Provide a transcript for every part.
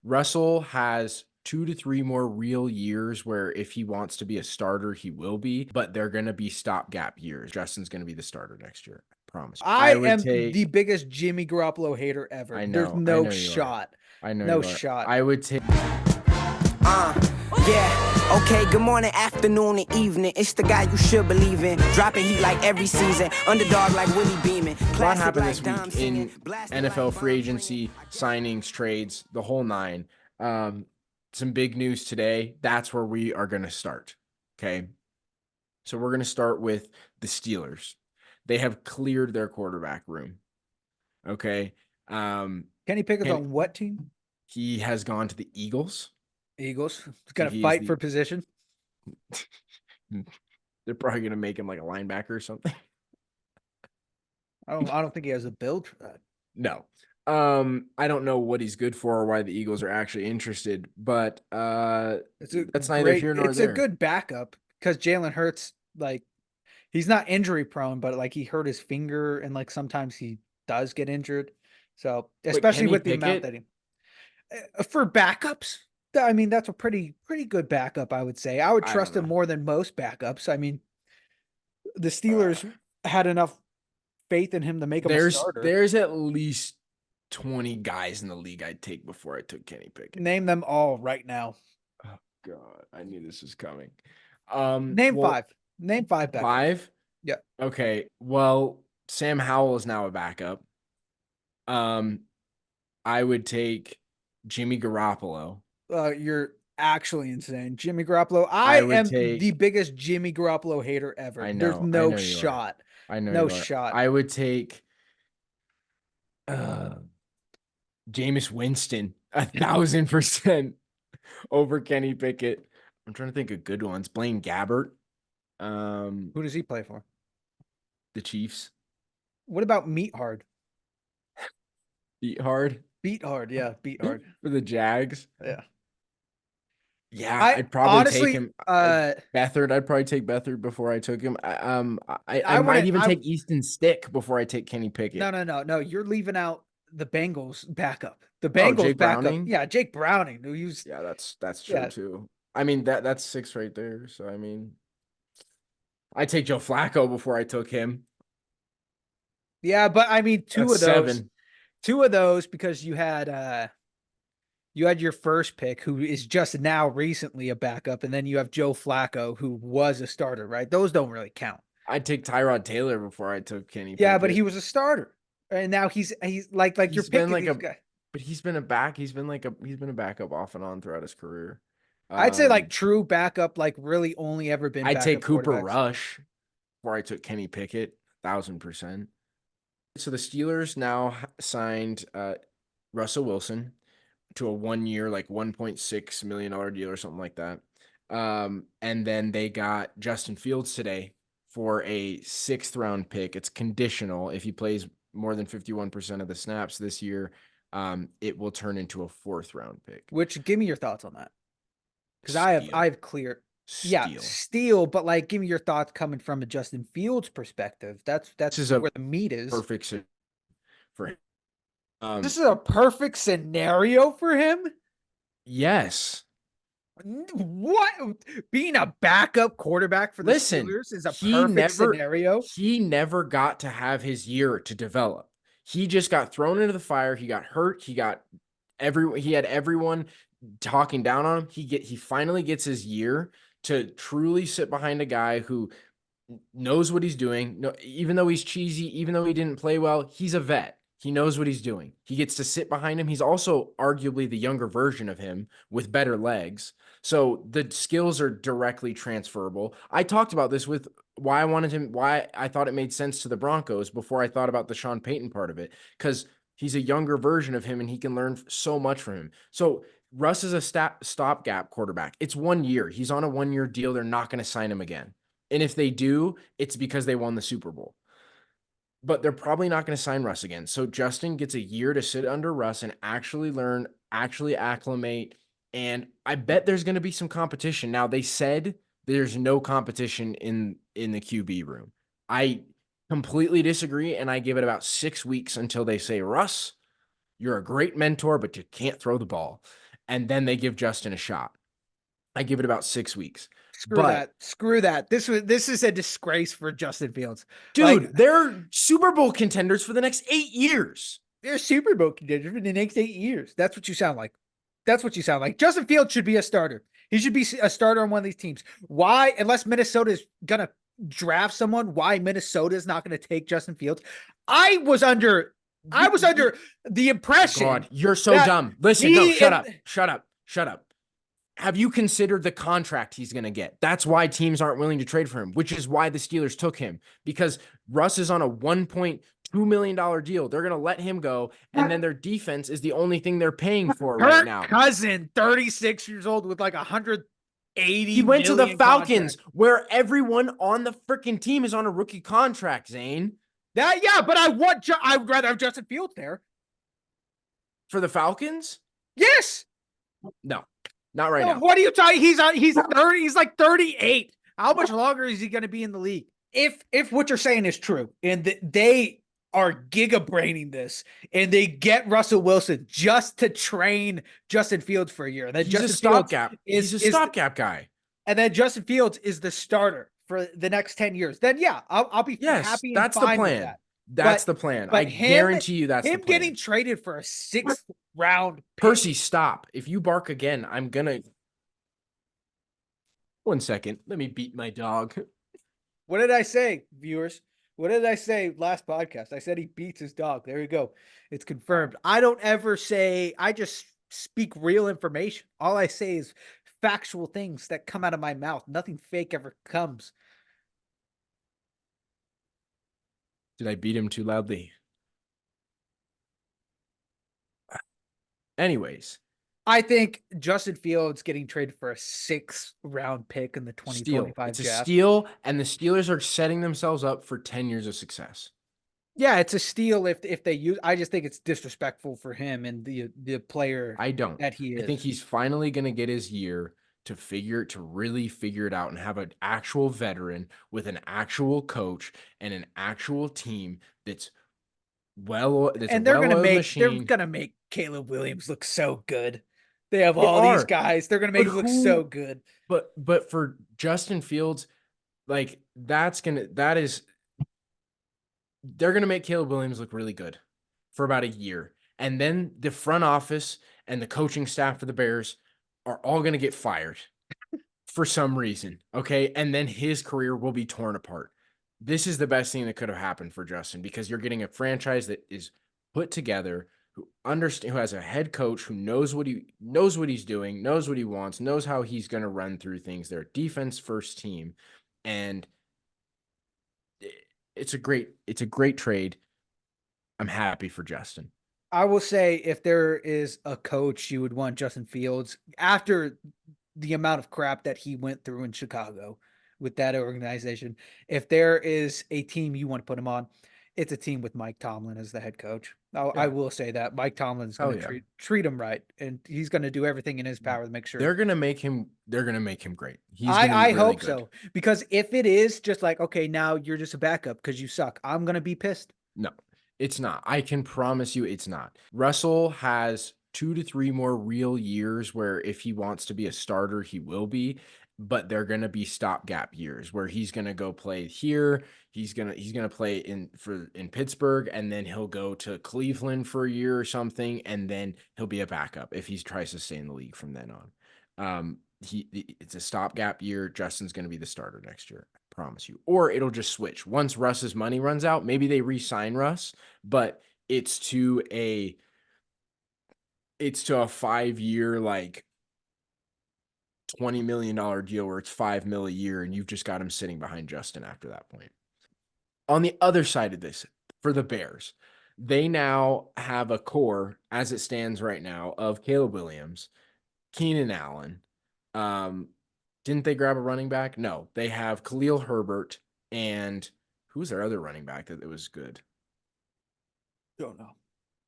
Russell has 2 to 3 more real years where if he wants to be a starter, he will be, but they're gonna be stopgap years. Justin's gonna be the starter next year, I promise. I I would am the take biggest Jimmy Garoppolo hater ever. There's I no know you are. shot. I know No you are. shot. I would take Yeah, okay, good morning, afternoon, and evening. It's the guy you should believe in. Dropping heat like every season. Underdog like Willie Beeman. what happened this week in NFL free agency, signings, trades, the whole nine. Some big news today. That's where we are going to start. Okay. So we're going to start with the Steelers. They have cleared their quarterback room. Okay. Kenny Pickett's on what team? He has gone to the Eagles. Eagles. He's got to fight for position. They're probably going to make him like a linebacker or something. I don't think he has a build for that. No. I don't know what he's good for or why the Eagles are actually interested, but that's neither here nor there. It's a good backup because Jalen Hurts, like, he's not injury prone, but like he hurt his finger and like sometimes he does get injured. So especially with the amount that he for backups, I mean, that's a pretty good backup, I would say. I would trust him more than most backups. I mean, the Steelers had enough faith in him to make him a starter. There's at least 20 guys in the league I'd take before I took Kenny Pickett. Name them all right now. Oh God, I knew this was coming. Name five. Name five backups. 5? Yeah. Okay. Well, Sam Howell is now a backup. I would take Jimmy Garoppolo. You're actually insane. Jimmy Garoppolo. I am the biggest Jimmy Garoppolo hater ever. I know. There's no shot. I know. No shot. I would take Jameis Winston 1,000% over Kenny Pickett. I'm trying to think of good ones. Blaine Gabbert. Who does he play for? The Chiefs. What about Meat Hard? Beat Hard. Beat Hard, yeah, Beat Hard. For the Jags. Yeah. Yeah, I'd probably take him. Beathard, I'd probably take Beathard before I took him. I might even take Easton Stick before I take Kenny Pickett. No. You're leaving out the Bengals backup. The Bengals backup. Browning? Yeah, Jake Browning. Yeah, that's true too. I mean, that's 6 right there. So I mean, I take Joe Flacco before I took him. Yeah, but I mean, two of those. 7. 2 of those because you had your first pick who is just now recently a backup, and then you have Joe Flacco who was a starter, right? Those don't really count. I'd take Tyrod Taylor before I took Kenny Pickett. Yeah, but he was a starter. And now he's like you're picking like guy. But he's been a backup off and on throughout his career. I'd say like true backup, like really only ever been. I'd take Cooper Rush before I took Kenny Pickett, 1,000%. So the Steelers now signed Russell Wilson to a 1-year, like $1.6 million deal or something like that. And then they got Justin Fields today for a 6th round pick. It's conditional. If he plays more than 51% of the snaps this year, it will turn into a 4th round pick. Which, give me your thoughts on that. Because I have clear. Steal, but like, give me your thoughts coming from a Justin Fields perspective. That's where the meat is. Perfect for him. This is a perfect scenario for him. Yes. What? Being a backup quarterback for the Steelers is a perfect scenario. He never got to have his year to develop. He just got thrown into the fire. He got hurt. He had everyone talking down on him. He finally gets his year to truly sit behind a guy who knows what he's doing. No, even though he's cheesy, even though he didn't play well, he's a vet. He knows what he's doing. He gets to sit behind him. He's also arguably the younger version of him with better legs. So the skills are directly transferable. I talked about this with why I thought it made sense to the Broncos before I thought about the Sean Payton part of it, because he's a younger version of him and he can learn so much from him. So Russ is a stopgap quarterback. It's 1 year. He's on a 1-year deal. They're not going to sign him again. And if they do, it's because they won the Super Bowl. But they're probably not going to sign Russ again. So Justin gets a year to sit under Russ and actually learn, actually acclimate. And I bet there's going to be some competition. Now, they said there's no competition in the QB room. I completely disagree, and I give it about 6 weeks until they say, Russ, you're a great mentor, but you can't throw the ball. and then they give Justin a shot. I give it about 6 weeks. Screw that. This is a disgrace for Justin Fields. Dude, like, they're Super Bowl contenders for the next 8 years. They're Super Bowl contenders for the next 8 years. That's what you sound like. Justin Fields should be a starter. He should be a starter on one of these teams. Why, unless Minnesota is going to draft someone, why Minnesota is not going to take Justin Fields? I was under the impression. God, you're so dumb. Listen, no, shut up. Have you considered the contract he's going to get? That's why teams aren't willing to trade for him, which is why the Steelers took him, because Russ is on a $1.2 million deal. They're going to let him go, and then their defense is the only thing they're paying for right now. Cousin, 36 years old with like 180. He went to the Falcons, where everyone on the freaking team is on a rookie contract, Zane. But I'd rather have Justin Fields there. For the Falcons? Yes. No. Not right now. What are you talking? He's 30. He's like 38. How much longer is he going to be in the league? If what you're saying is true, and they are giga-braining this, and they get Russell Wilson just to train Justin Fields for a year, then he's a stopgap. He's a stopgap guy, and then Justin Fields is the starter for the next 10 years. Then yeah, I'll be happy. That's and fine the plan. With that. That's the plan. I guarantee you that's the plan. Him getting traded for a 6th round pick. Percy, stop. If you bark again, I'm gonna. 1 second. Let me beat my dog. What did I say, viewers? What did I say last podcast? I said he beats his dog. There you go. It's confirmed. I don't ever say, I just speak real information. All I say is factual things that come out of my mouth. Nothing fake ever comes. Did I beat him too loudly? Anyways. I think Justin Fields getting traded for a 6th round pick in the 2025 draft. It's a steal, and the Steelers are setting themselves up for 10 years of success. Yeah, it's a steal if they use. I just think it's disrespectful for him and the player. I don't. That he is. I think he's finally going to get his year to really figure it out and have an actual veteran with an actual coach and an actual team that's and they're gonna make Caleb Williams look so good. They have these guys. They're gonna make him look so good. But for Justin Fields, like they're gonna make Caleb Williams look really good for about a year, and then the front office and the coaching staff for the Bears are all gonna get fired for some reason. Okay, and then his career will be torn apart. This is the best thing that could have happened for Justin, because you're getting a franchise that is put together, who has a head coach who knows what he's doing, knows what he wants, knows how he's going to run through things. They're a defense first team, and it's a great trade. I'm happy for Justin. I will say, if there is a coach you would want Justin Fields after the amount of crap that he went through in Chicago with that organization, if there is a team you want to put him on, it's a team with Mike Tomlin as the head coach. I will say that Mike Tomlin is going to treat him right, and he's going to do everything in his power to make sure they're going to make him great. I hope so, because if it is just like, okay, now you're just a backup because you suck, I'm going to be pissed. No, it's not. I can promise you it's not. Russell has 2 to 3 more real years where if he wants to be a starter, he will be. But they're going to be stopgap years where he's going to go play here. He's going to play in Pittsburgh, and then he'll go to Cleveland for a year or something, and then he'll be a backup if he tries to stay in the league from then on. It's a stopgap year. Justin's going to be the starter next year, I promise you. Or it'll just switch once Russ's money runs out. Maybe they re-sign Russ, but it's to a 5-year like $20 million deal where it's $5 million a year, and you've just got him sitting behind Justin after that point. On the other side of this, for the Bears, they now have a core, as it stands right now, of Caleb Williams, Keenan Allen. Didn't they grab a running back? No, they have Khalil Herbert, and who's their other running back that was good? Don't know.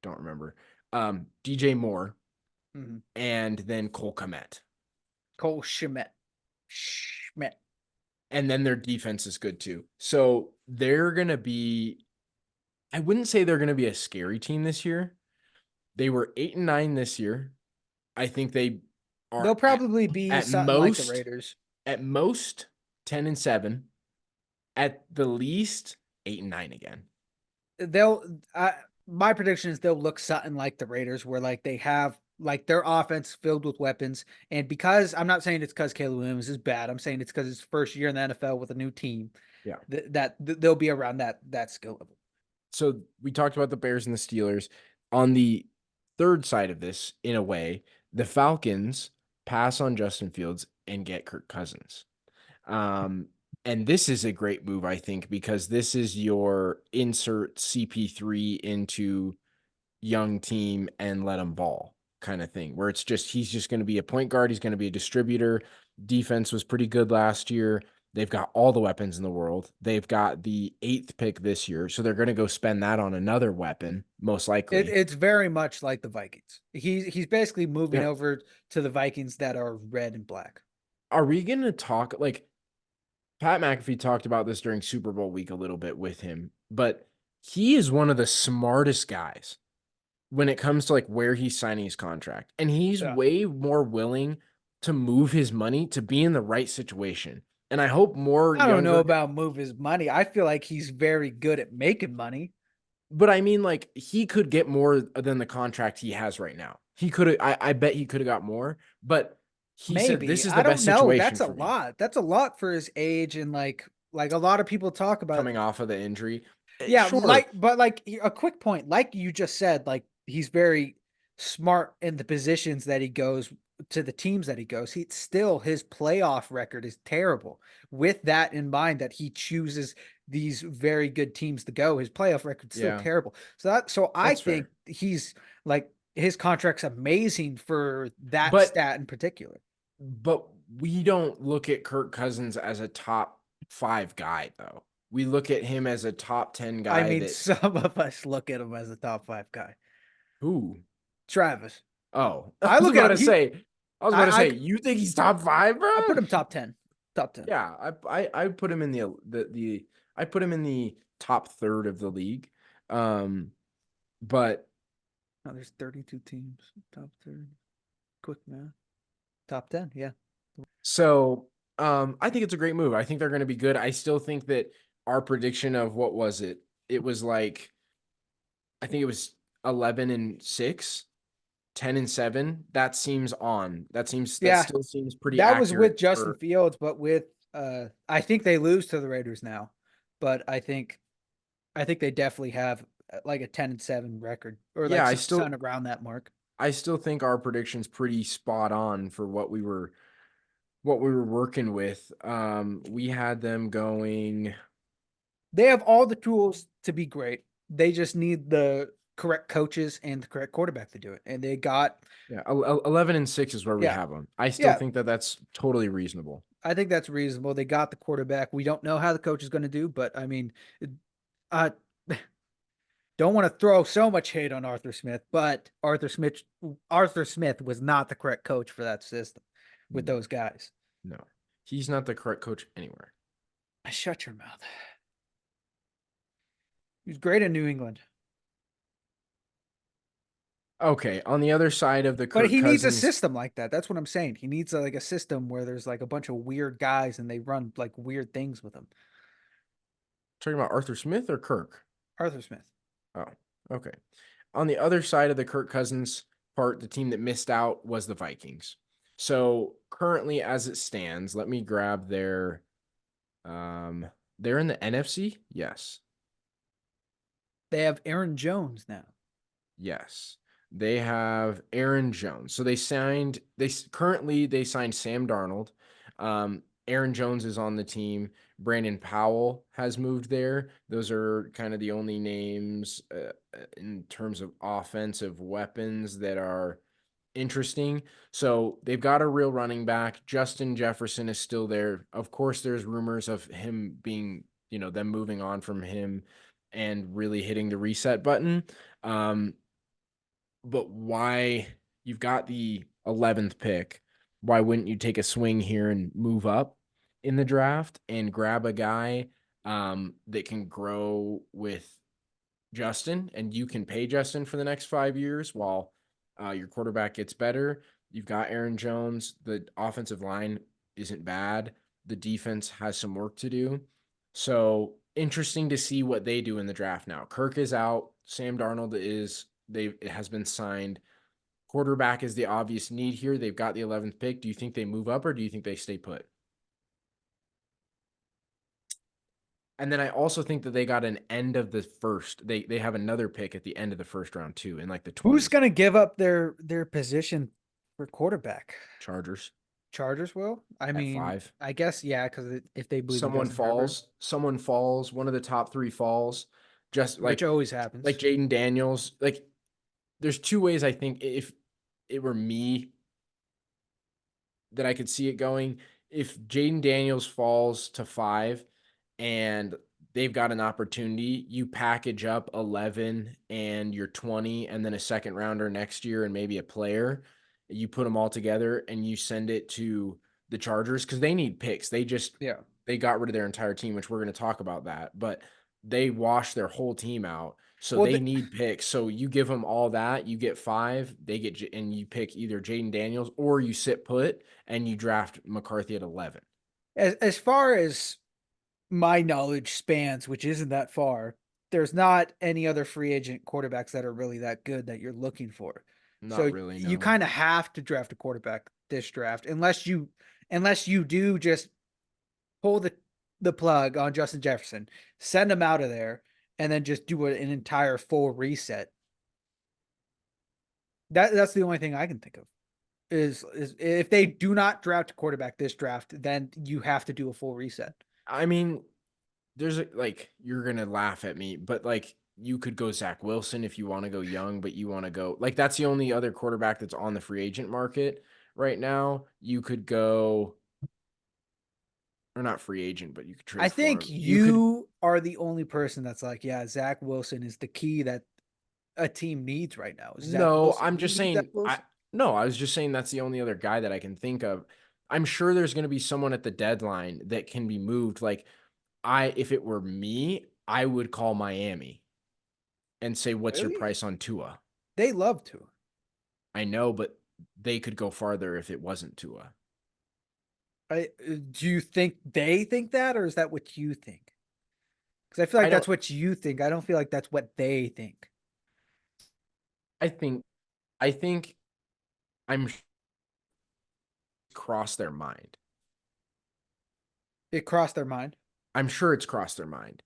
Don't remember. DJ Moore, and then Cole Kmet. Cole Schmidt. And then their defense is good too. So they're going to be, I wouldn't say they're going to be a scary team this year. They were 8-9 this year. I think they are They'll probably be at something like the most Raiders. at most 10-7, at the least 8-9 again. They'll my prediction is they'll look something like the Raiders, where like they have like their offense filled with weapons. And because I'm not saying it's because Caleb Williams is bad, I'm saying it's because it's first year in the NFL with a new team. Yeah. They'll be around that skill level. So we talked about the Bears and the Steelers. On the third side of this, in a way, the Falcons pass on Justin Fields and get Kirk Cousins. And this is a great move, I think, because this is your insert CP3 into young team and let him ball kind of thing, where it's just he's just going to be a point guard. He's going to be a distributor. Defense was pretty good last year. They've got all the weapons in the world. They've got the 8th pick this year, so they're going to go spend that on another weapon, most likely. It's very much like the Vikings. He's basically moving over to the Vikings that are red and black. Are we going to talk like Pat McAfee talked about this during Super Bowl week a little bit with him, but he is one of the smartest guys when it comes to like where he's signing his contract. And he's way more willing to move his money to be in the right situation. And I hope more. I don't know about move his money. I feel like he's very good at making money. But I mean, like, he could get more than the contract he has right now. He could have, I bet he could have got more, but he said this is the best situation. That's a lot. That's a lot for his age. And like a lot of people talk about coming off of the injury. Yeah, sure. But a quick point, like you just said, like he's very smart in the positions that he goes to, the teams that he goes. His playoff record is terrible. With that in mind, that he chooses these very good teams to go, his playoff record's still terrible. So I think he's like, his contract's amazing for that stat in particular. But we don't look at Kirk Cousins as a top 5 guy, though. We look at him as a top 10 guy. I mean, some of us look at him as a top 5 guy. Who? Travis. Oh, I was about to say, you think he's top 5, bro? I put him top 10. Top 10. Yeah, I put him in I put him in the top third of the league. But there's 32 teams. Top 30. Quick math. Top 10, yeah. So I think it's a great move. I think they're going to be good. I still think that our prediction of what was it? It was like, I think it was 11-6, 10-7. That seems on. That still seems pretty. That was with Justin Fields, but with I think they lose to the Raiders now, but I think they definitely have like a 10-7 record, or like something around that mark. I still think our prediction's pretty spot on for what we were working with. We had them going. They have all the tools to be great. They just need the correct coaches and the correct quarterback to do it. And they got 11-6 is where we have them. I still think that that's totally reasonable. I think that's reasonable. They got the quarterback. We don't know how the coach is going to do, but I mean, don't want to throw so much hate on Arthur Smith, but Arthur Smith was not the correct coach for that system with those guys. No, he's not the correct coach anywhere. Shut your mouth. He was great in New England. Okay, on the other side of the Kirk But he needs a system like that. That's what I'm saying. He needs a system where there's like a bunch of weird guys and they run like weird things with him. Talking about Arthur Smith or Kirk? Arthur Smith. Oh, okay. On the other side of the Kirk Cousins part, the team that missed out was the Vikings. So currently, as it stands, let me grab their. They're in the NFC. Yes. They have Aaron Jones now. Yes, they have Aaron Jones. So they signed. They signed Sam Darnold. Aaron Jones is on the team. Brandon Powell has moved there. Those are kind of the only names in terms of offensive weapons that are interesting. So they've got a real running back. Justin Jefferson is still there. Of course, there's rumors of him being, them moving on from him and really hitting the reset button. But why you've got the 11th pick? Why wouldn't you take a swing here and move up in the draft and grab a guy that can grow with Justin, and you can pay Justin for the next 5 years while your quarterback gets better? You've got Aaron Jones. The offensive line isn't bad. The defense has some work to do. So interesting to see what they do in the draft now. Kirk is out. Sam Darnold it has been signed. Quarterback is the obvious need here. They've got the 11th pick. Do you think they move up or do you think they stay put? And then I also think that they got an end of the first. They have another pick at the end of the first round too, in like the 20s. Who's going to give up their position for quarterback? Chargers. Chargers will. I mean, 5. I guess because if they believe someone falls, one of the top 3 falls, just like which always happens. Like Jaden Daniels. Like, there's 2 ways I think if it were me that I could see it going. If Jaden Daniels falls to 5 and they've got an opportunity, you package up 11 and your 20 and then a second rounder next year and maybe a player. You put them all together and you send it to the Chargers because they need picks. They got rid of their entire team, which we're going to talk about that, but they washed their whole team out. So they need picks. So you give them all that, you get 5, and you pick either Jaden Daniels or you sit put and you draft McCarthy at 11. As far as my knowledge spans, which isn't that far, there's not any other free agent quarterbacks that are really that good that you're looking for. Not really. No. You kind of have to draft a quarterback this draft, unless you do just pull the plug on Justin Jefferson, send him out of there, and then just do an entire full reset. That's the only thing I can think of. Is if they do not draft a quarterback this draft, then you have to do a full reset. I mean, you're gonna laugh at me, but you could go Zach Wilson if you want to go young, but you want to go that's the only other quarterback that's on the free agent market right now. You could go, or not free agent, but you could trade. I think you are the only person that's like, yeah, Zach Wilson is the key that a team needs right now. No, I'm just saying. I was just saying that's the only other guy that I can think of. I'm sure there's going to be someone at the deadline that can be moved. If it were me, I would call Miami and say, what's your price on Tua? They love Tua. I know, but they could go farther if it wasn't Tua. Do you think they think that, or is that what you think? Because I feel like that's what you think. I don't feel like that's what they think. I think I'm crossed their mind. It crossed their mind. I'm sure it's crossed their mind.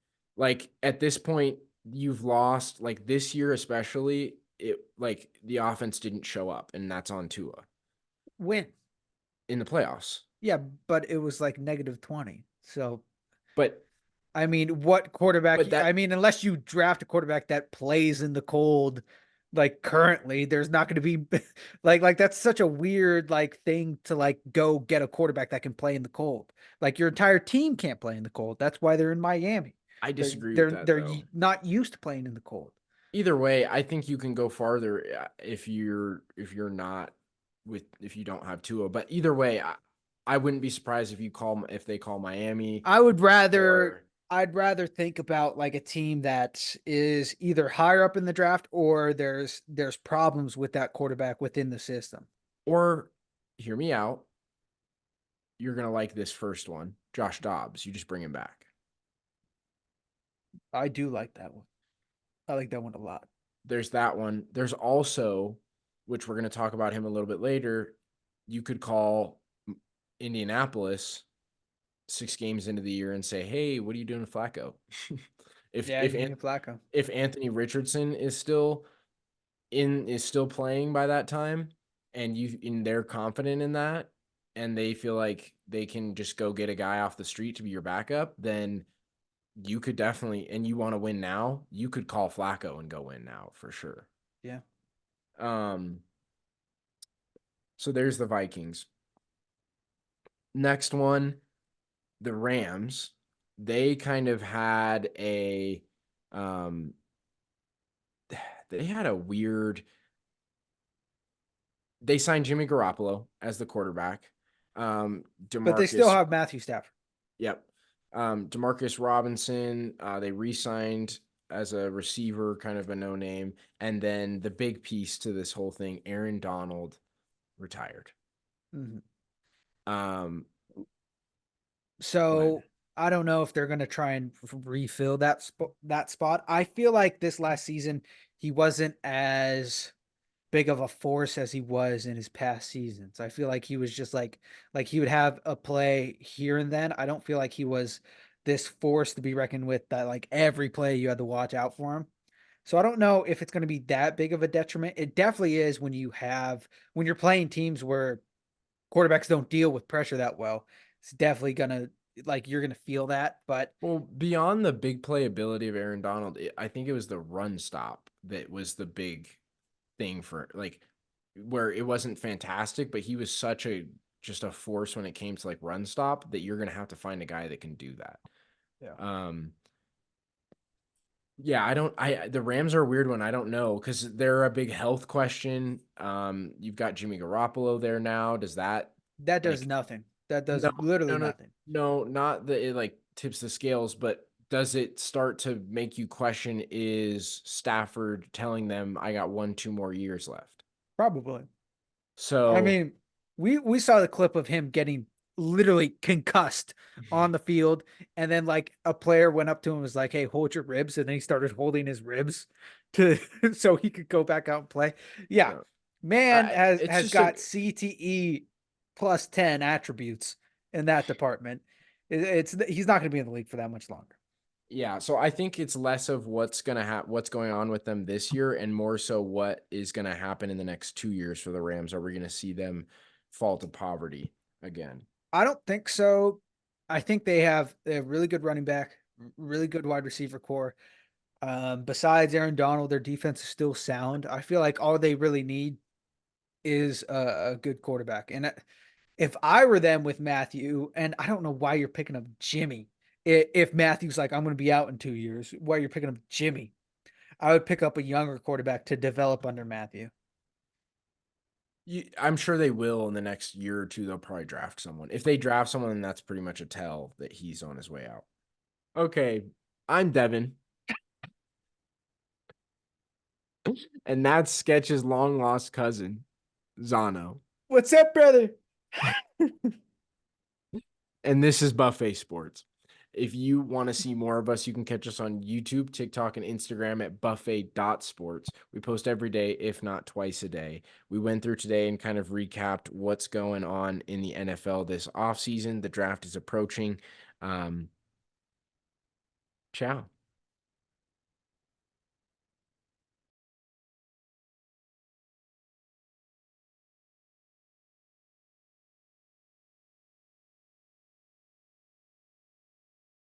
At this point, you've lost, this year especially, the offense didn't show up, and that's on Tua. When? In the playoffs. Yeah, but it was -20. So, but I mean, what quarterback? Unless you draft a quarterback that plays in the cold, currently, there's not going to be that's such a weird thing to go get a quarterback that can play in the cold. Your entire team can't play in the cold. That's why they're in Miami. I disagree with that. They're not used to playing in the cold. Either way, I think you can go farther if you don't have Tua. But either way, I wouldn't be surprised if they call Miami. I'd rather think about a team that is either higher up in the draft or there's problems with that quarterback within the system. Or hear me out. You're going to like this first one, Josh Dobbs. You just bring him back. I do like that one. I like that one a lot. There's that one. There's also, which we're going to talk about him a little bit later, you could call Indianapolis 6 games into the year and say, hey, what are you doing with Flacco? if Flacco. If Anthony Richardson is still playing by that time and they're confident in that and they feel like they can just go get a guy off the street to be your backup, then you could definitely, and you want to win now, you could call Flacco and go win now for sure. Yeah. So there's the Vikings. Next one, the Rams. They kind of had they had a weird. They signed Jimmy Garoppolo as the quarterback. But they still have Matthew Stafford. Yep. Demarcus Robinson, they re-signed as a receiver, kind of a no-name. And then the big piece to this whole thing, Aaron Donald, retired. Mm-hmm. So I don't know if they're going to try and refill that spot. I feel like this last season he wasn't as big of a force as he was in his past seasons. I feel like he was just like he would have a play here and then. I don't feel like he was this force to be reckoned with that like every play you had to watch out for him. So I don't know if it's going to be that big of a detriment. It definitely is when you're playing teams where quarterbacks don't deal with pressure that well. It's definitely gonna you're gonna feel that. But well, beyond the big playability of Aaron Donald, I think it was the run stop that was the big thing for like where it wasn't fantastic, but he was such just a force when it came to like run stop that you're gonna have to find a guy that can do that. Yeah. Yeah, the Rams are a weird one. I don't know because they're a big health question. You've got Jimmy Garoppolo there now. Does that does nothing? That does no, literally nothing. No, not that it like tips the scales, but does it start to make you question, is Stafford telling them I got 1-2 more years left? Probably. I So mean, we saw the clip of him getting literally concussed on the field, and then like a player went up to him and was like, "Hey, hold your ribs," and then he started holding his ribs to so he could go back out and play. Yeah, no. man It's has just got CTE plus 10 attributes in that department. It's he's not going to be in the league for that much longer. yeah, so I think it's less of what's going on with them this year and more so what is gonna happen in the next 2 years for the Rams. Are we gonna see them fall to poverty again? I don't think so. I think they have a really good running back, really good wide receiver core. Besides Aaron Donald, their defense is still sound. I feel like all they really need is a good quarterback. And if I were them with Matthew, and I don't know why you're picking up Jimmy, if Matthew's like, I'm going to be out in 2 years, why you're picking up Jimmy, I would pick up a younger quarterback to develop under Matthew. I'm sure they will in the next year or two. They'll probably draft someone. If they draft someone, then that's pretty much a tell that he's on his way out. Okay, I'm Devin. And that's Sketch's long lost cousin, Zano. What's up, brother? And this is Buffet Sports. If you want to see more of us, you can catch us on YouTube, TikTok, and Instagram at buffet.sports. We post every day, if not twice a day. We went through today and kind of recapped what's going on in the NFL this offseason. The draft is approaching. Ciao.